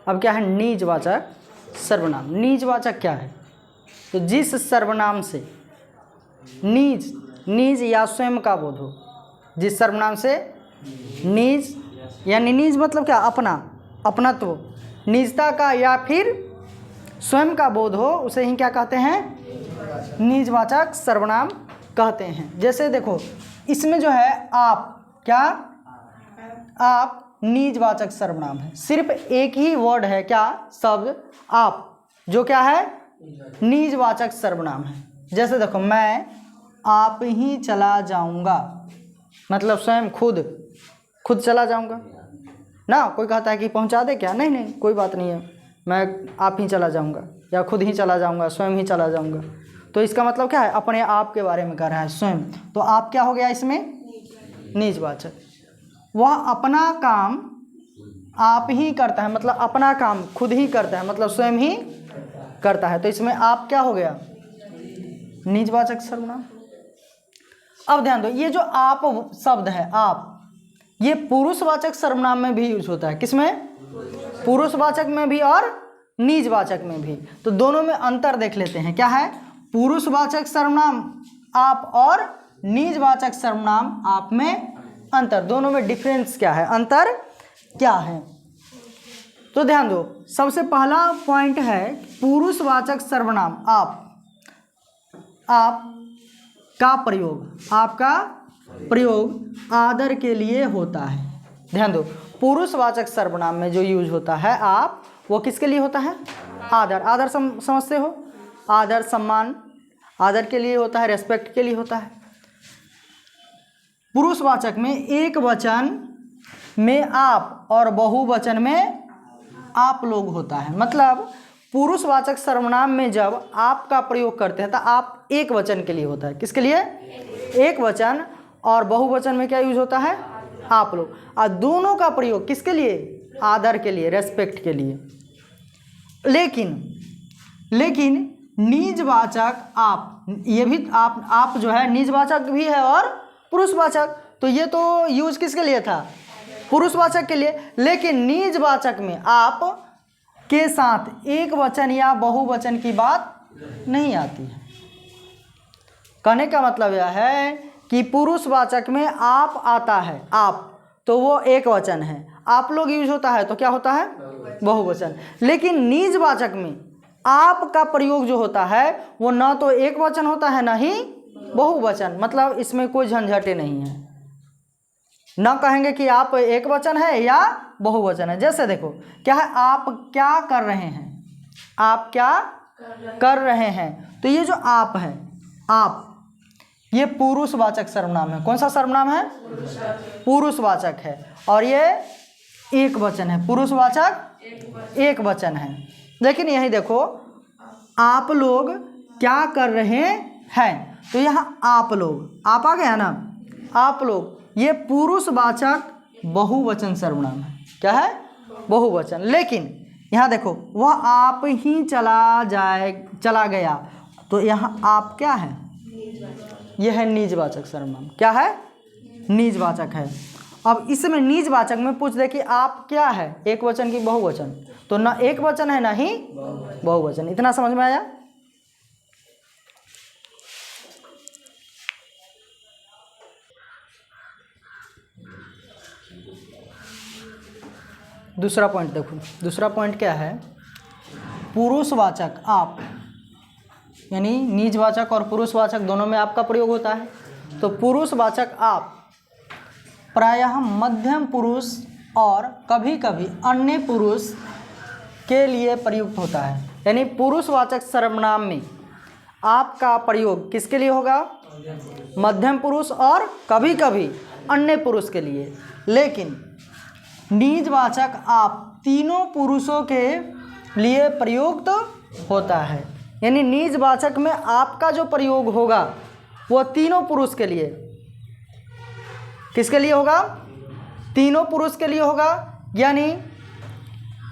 अब क्या है निजवाचक सर्वनाम। निजवाचक क्या है? तो जिस सर्वनाम से निज या स्वयं का बोध हो, जिस सर्वनाम से निज यानी निज मतलब क्या? अपना, अपनत्व, निजता का या फिर स्वयं का बोध हो, उसे ही क्या कहते हैं? निजवाचक सर्वनाम कहते हैं। जैसे देखो इसमें जो है आप, क्या आप निजवाचक सर्वनाम है, सिर्फ एक ही वर्ड है, क्या शब्द आप, जो क्या है? निजवाचक सर्वनाम है। जैसे देखो मैं आप ही चला जाऊंगा, मतलब स्वयं खुद चला जाऊंगा ना। कोई कहता है कि पहुंचा दे क्या? नहीं नहीं, कोई बात नहीं है, मैं आप ही चला जाऊंगा या खुद ही चला जाऊंगा, स्वयं ही चला जाऊंगा। तो इसका मतलब क्या है? अपने आप के बारे में कह रहा है, स्वयं। तो आप क्या हो गया इसमें? निजवाचक। वह अपना काम आप ही करता है, मतलब अपना काम खुद ही करता है, मतलब स्वयं ही करता है। तो इसमें आप क्या हो गया? निजवाचक सर्वनाम। अब ध्यान दो, ये जो आप शब्द है आप, ये पुरुषवाचक सर्वनाम में भी यूज होता है। किसमें? पुरुषवाचक में भी और निजवाचक में भी। तो दोनों में अंतर देख लेते हैं। क्या है? पुरुषवाचक सर्वनाम आप और निजवाचक सर्वनाम आप में अंतर, दोनों में डिफरेंस क्या है, अंतर क्या है? तो ध्यान दो, सबसे पहला पॉइंट है पुरुषवाचक सर्वनाम आप का प्रयोग, आपका प्रयोग आदर के लिए होता है। ध्यान दो, पुरुषवाचक सर्वनाम में जो यूज होता है आप, वो किसके लिए होता है? आदर। आदर समझते हो? आदर, सम्मान, आदर के लिए होता है, रेस्पेक्ट के लिए होता है। पुरुषवाचक में एक वचन में आप और बहुवचन में आप लोग होता है। मतलब पुरुषवाचक सर्वनाम में जब आप का प्रयोग करते हैं तो आप एक वचन के लिए होता है। किसके लिए? एक वचन। और बहुवचन में क्या यूज होता है? आप लोग। और दोनों का प्रयोग किसके लिए? आदर के लिए, रेस्पेक्ट के लिए। लेकिन निजवाचक आप, ये भी आप जो है निजवाचक भी है और पुरुषवाचक। तो ये तो यूज किसके लिए था? पुरुषवाचक के लिए। लेकिन निजवाचक में आप के साथ एक वचन या बहुवचन की बात नहीं आती है। कहने का मतलब यह है कि पुरुषवाचक में आप आता है, आप, तो वो एक वचन है। आप लोग यूज होता है तो क्या होता है? बहुवचन। लेकिन निजवाचक में आप का प्रयोग जो होता है वो ना तो एक वचन होता है ना ही बहुवचन। मतलब इसमें कोई झंझटे नहीं है, ना कहेंगे कि आप एक वचन है या बहुवचन है। जैसे देखो क्या है? आप क्या कर रहे हैं, आप क्या कर रहे हैं। तो ये जो आप है, आप, ये पुरुषवाचक सर्वनाम है। कौन सा सर्वनाम है? पुरुषवाचक है। और ये एक वचन है, पुरुषवाचक एक वचन है। लेकिन यही देखो आप लोग क्या कर रहे हैं, तो यहाँ आप लोग, आप आ गया ना, आप लोग, ये पुरुषवाचक बहुवचन सर्वनाम है। क्या है? बहुवचन। लेकिन यहाँ देखो वह आप ही चला गया, तो यहाँ आप क्या है? यह है निजवाचक सर्वनाम। क्या है? निजवाचक है। अब इसमें निजवाचक में पूछ दे कि आप क्या है, एक वचन की बहुवचन, तो ना एक वचन है ना ही बहुवचन। इतना समझ में आया? दूसरा पॉइंट देखो, दूसरा पॉइंट क्या है? पुरुषवाचक आप, यानी निजवाचक और पुरुषवाचक दोनों में आपका प्रयोग होता है। तो पुरुषवाचक आप प्रायः मध्यम पुरुष और कभी कभी अन्य पुरुष के लिए प्रयुक्त होता है। यानी पुरुषवाचक सर्वनाम में आपका प्रयोग किसके लिए होगा? मध्यम पुरुष और कभी कभी अन्य पुरुष के लिए। लेकिन निजवाचक आप तीनों पुरुषों के लिए प्रयुक्त होता है। यानी निजवाचक में आपका जो प्रयोग होगा वो तीनों पुरुष के लिए, किसके लिए होगा? तीनों पुरुष के लिए होगा। यानी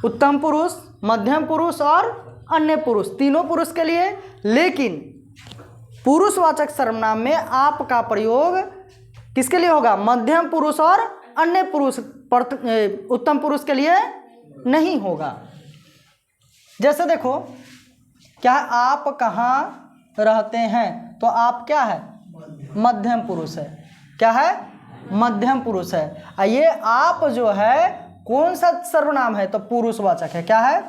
उत्तम पुरुष, मध्यम पुरुष और अन्य पुरुष, तीनों पुरुष के लिए। लेकिन पुरुषवाचक सर्वनाम में आपका प्रयोग किसके लिए होगा? मध्यम पुरुष और अन्य पुरुष, उत्तम पुरुष के लिए नहीं होगा। जैसे देखो क्या है, आप कहाँ रहते हैं, तो आप क्या है, मध्यम पुरुष है। क्या है, मध्यम पुरुष है। ये आप जो है कौन सा सर्वनाम है, तो पुरुषवाचक है। क्या है,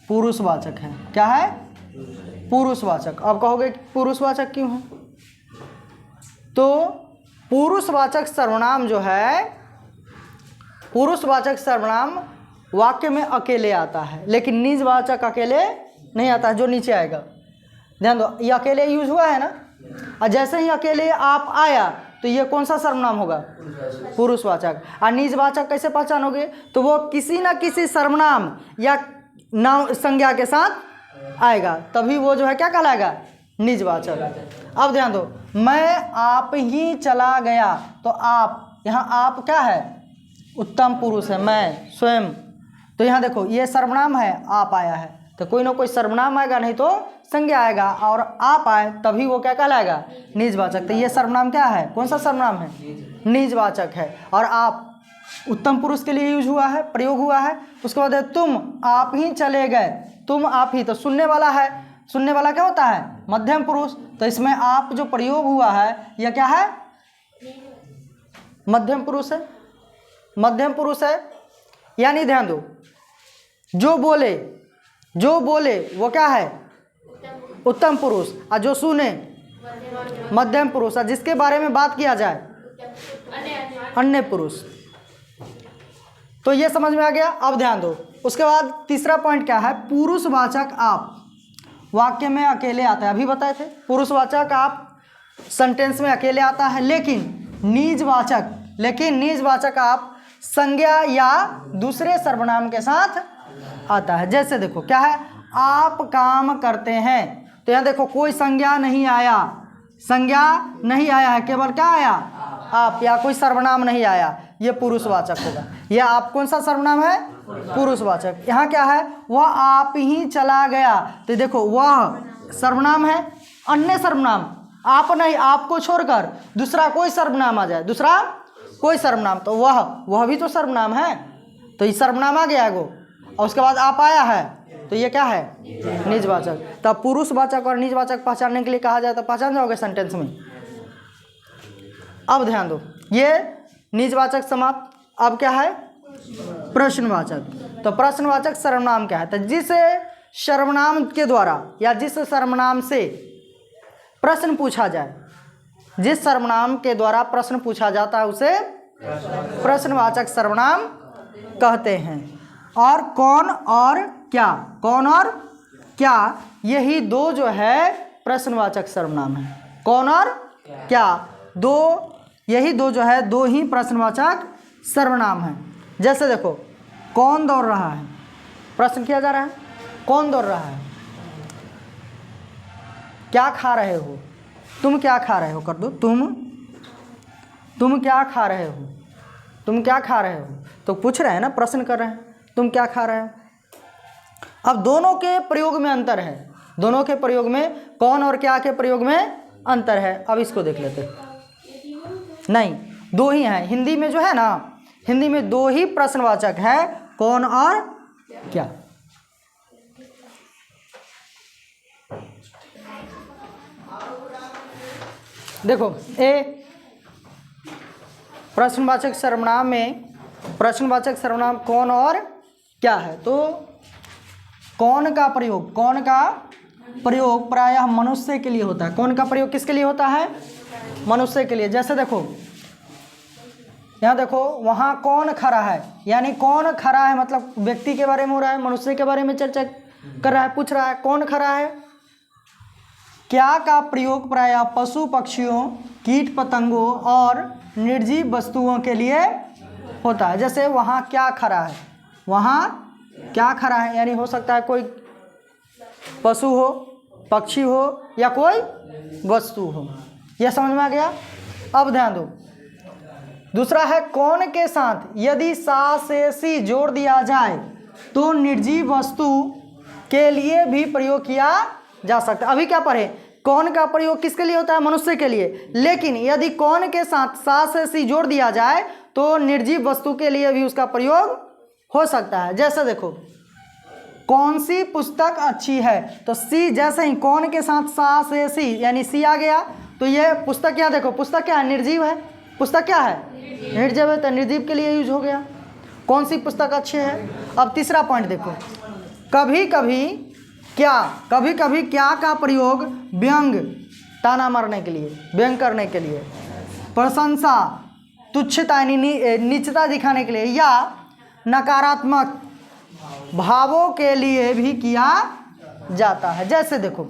पुरुषवाचक है। क्या है, पुरुषवाचक। अब कहोगे पुरुषवाचक क्यों है, तो पुरुषवाचक सर्वनाम जो है, पुरुषवाचक सर्वनाम वाक्य में अकेले आता है, लेकिन निजवाचक अकेले नहीं आता है, जो नीचे आएगा। ध्यान दो, ये अकेले यूज हुआ है ना, और जैसे ही अकेले आप आया तो ये कौन सा सर्वनाम होगा, पुरुषवाचक। और निजवाचक कैसे पहचानोगे, तो वो किसी ना किसी सर्वनाम या नाम संज्ञा के साथ आएगा, तभी वो जो है क्या कहलाएगा, निजवाचक। अब ध्यान दो, मैं आप ही चला गया, तो आप, यहाँ आप क्या है, उत्तम पुरुष है, मैं स्वयं। तो यहाँ देखो ये सर्वनाम है, आप आया है, तो कोई ना कोई सर्वनाम आएगा, नहीं तो संज्ञा आएगा, और आप आए तभी वो क्या कहलाएगा, निजवाचक। तो ये सर्वनाम क्या है, कौन सा सर्वनाम है, निजवाचक है। और आप उत्तम पुरुष के लिए यूज हुआ है, प्रयोग हुआ है। उसके बाद है तुम आप ही चले गए, तुम आप ही, तो सुनने वाला है, सुनने वाला क्या होता है, मध्यम पुरुष। तो इसमें आप जो प्रयोग हुआ है यह क्या है, मध्यम पुरुष है, मध्यम पुरुष है। यानी ध्यान दो, जो बोले वो क्या है, उत्तम पुरुष, और जो सुने मध्यम पुरुष, और जिसके बारे में बात किया जाए अन्य पुरुष। तो ये समझ में आ गया। अब ध्यान दो, उसके बाद तीसरा पॉइंट क्या है, पुरुषवाचक आप वाक्य में अकेले आता है। अभी बताए थे पुरुषवाचक आप सेंटेंस में अकेले आता है, लेकिन निजवाचक आप संज्ञा या दूसरे सर्वनाम के साथ आता है। जैसे देखो क्या है, आप काम करते हैं, तो यहाँ देखो कोई संज्ञा नहीं आया, संज्ञा नहीं आया है, केवल क्या आया, आप, या कोई सर्वनाम नहीं आया, ये पुरुषवाचक होगा। यह आप कौन सा सर्वनाम है, पुरुषवाचक। यहाँ क्या है, वह आप ही चला गया, तो देखो वह सर्वनाम है, अन्य सर्वनाम आप नहीं, आपको छोड़कर दूसरा कोई सर्वनाम आ जाए, दूसरा कोई सर्वनाम, तो वह भी तो सर्वनाम है, तो ये सर्वनाम आ गया एगो, और उसके बाद आप आया है, तो ये क्या है, निजवाचक। तब पुरुषवाचक और निजवाचक पहचानने के लिए कहा जाए तो पहचान जाओगे सेंटेंस में। अब ध्यान दो, ये निजवाचक समाप्त। अब क्या है, प्रश्नवाचक। तो प्रश्नवाचक सर्वनाम क्या है, तो जिस सर्वनाम के द्वारा या जिस सर्वनाम से प्रश्न पूछा जाए, जिस सर्वनाम के द्वारा प्रश्न पूछा जाता है उसे प्रश्नवाचक सर्वनाम कहते हैं। और कौन और क्या, कौन और क्या, यही दो जो है प्रश्नवाचक सर्वनाम है। कौन और क्या, दो, यही दो जो है, दो ही प्रश्नवाचक सर्वनाम है। जैसे देखो, कौन दौड़ रहा है, प्रश्न किया जा रहा है, कौन दौड़ रहा है। क्या खा रहे हो, तुम क्या खा रहे हो, कर दो, तुम क्या खा रहे हो, तुम क्या खा रहे हो, तो पूछ रहे हैं ना, प्रश्न कर रहे हैं, तुम क्या खा रहे हो। अब दोनों के प्रयोग में अंतर है, दोनों के प्रयोग में, कौन और क्या के प्रयोग में अंतर है। अब इसको देख लेते हैं, नहीं दो ही हैं हिंदी में, जो है ना, हिंदी में दो ही प्रश्नवाचक है, कौन और क्या। देखो ए प्रश्नवाचक सर्वनाम में, प्रश्नवाचक सर्वनाम कौन और क्या है, तो कौन का प्रयोग प्रायः मनुष्य के लिए होता है। कौन का प्रयोग किसके लिए होता है, मनुष्य के लिए। जैसे देखो यहाँ देखो, वहाँ कौन खड़ा है, यानी कौन खड़ा है मतलब व्यक्ति के बारे में हो रहा है, मनुष्य के बारे में चर्चा कर रहा है, पूछ रहा है कौन खड़ा है। क्या का प्रयोग प्रायः पशु पक्षियों, कीट पतंगों और निर्जीव वस्तुओं के लिए होता है। जैसे वहाँ क्या खड़ा है, वहाँ क्या खड़ा है, यानी हो सकता है कोई पशु हो, पक्षी हो, या कोई वस्तु हो। यह समझ में आ गया। अब ध्यान दो, दूसरा है कौन के साथ यदि सा से सी जोड़ दिया जाए तो निर्जीव वस्तु के लिए भी प्रयोग किया जा सकता है। अभी क्या पढ़े, कौन का प्रयोग किसके लिए होता है, मनुष्य के लिए, लेकिन यदि कौन के साथ सा से सी जोड़ दिया जाए तो निर्जीव वस्तु के लिए भी उसका प्रयोग हो सकता है। जैसे देखो, कौन सी पुस्तक अच्छी है? तो सी, जैसे ही कौन के साथ सा से सी यानी सी आ गया, तो ये पुस्तक क्या, देखो पुस्तक क्या है, निर्जीव है। पुस्तक क्या है, निर्जीव है, तो निर्जीव के लिए यूज हो गया। कौन सी पुस्तक अच्छी है? अब तीसरा पॉइंट देखो, कभी कभी क्या का प्रयोग व्यंग, ताना मारने के लिए, व्यंग करने के लिए, प्रशंसा, तुच्छता यानी नीचता दिखाने के लिए, या नकारात्मक भावों के लिए भी किया जाता है। जैसे देखो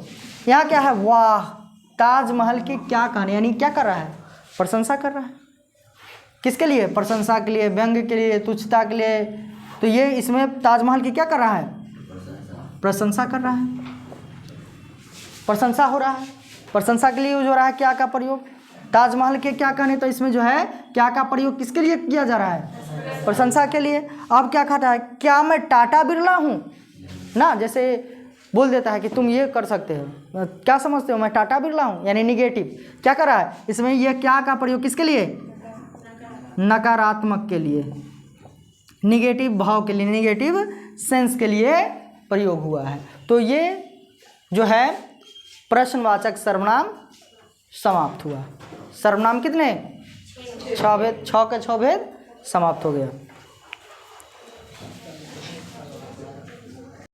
यहाँ क्या है, वाह ताजमहल की क्या कहानी, यानी क्या कर रहा है, प्रशंसा कर रहा है। किसके लिए? प्रशंसा के लिए, व्यंग के लिए, तुच्छता के लिए। तो ये इसमें ताजमहल की क्या कर रहा है, प्रशंसा कर रहा है, प्रशंसा हो रहा है, प्रशंसा के लिए यूज हो रहा है क्या का प्रयोग, ताजमहल के क्या कहने, तो इसमें जो है क्या का प्रयोग किसके लिए किया जा रहा है, प्रशंसा के लिए। अब क्या कहता है, क्या मैं टाटा बिरला हूँ ना, जैसे बोल देता है कि तुम ये कर सकते हो, क्या समझते हो, मैं टाटा बिरला हूँ, यानी निगेटिव। क्या कर रहा है इसमें, ये क्या का प्रयोग किसके लिए, नकारात्मक के लिए, निगेटिव भाव के लिए, निगेटिव सेंस के लिए प्रयोग हुआ है। तो ये जो है प्रश्नवाचक सर्वनाम समाप्त हुआ। सर्वनाम कितने, 6 भेद, 6 के 6 भेद समाप्त हो गया।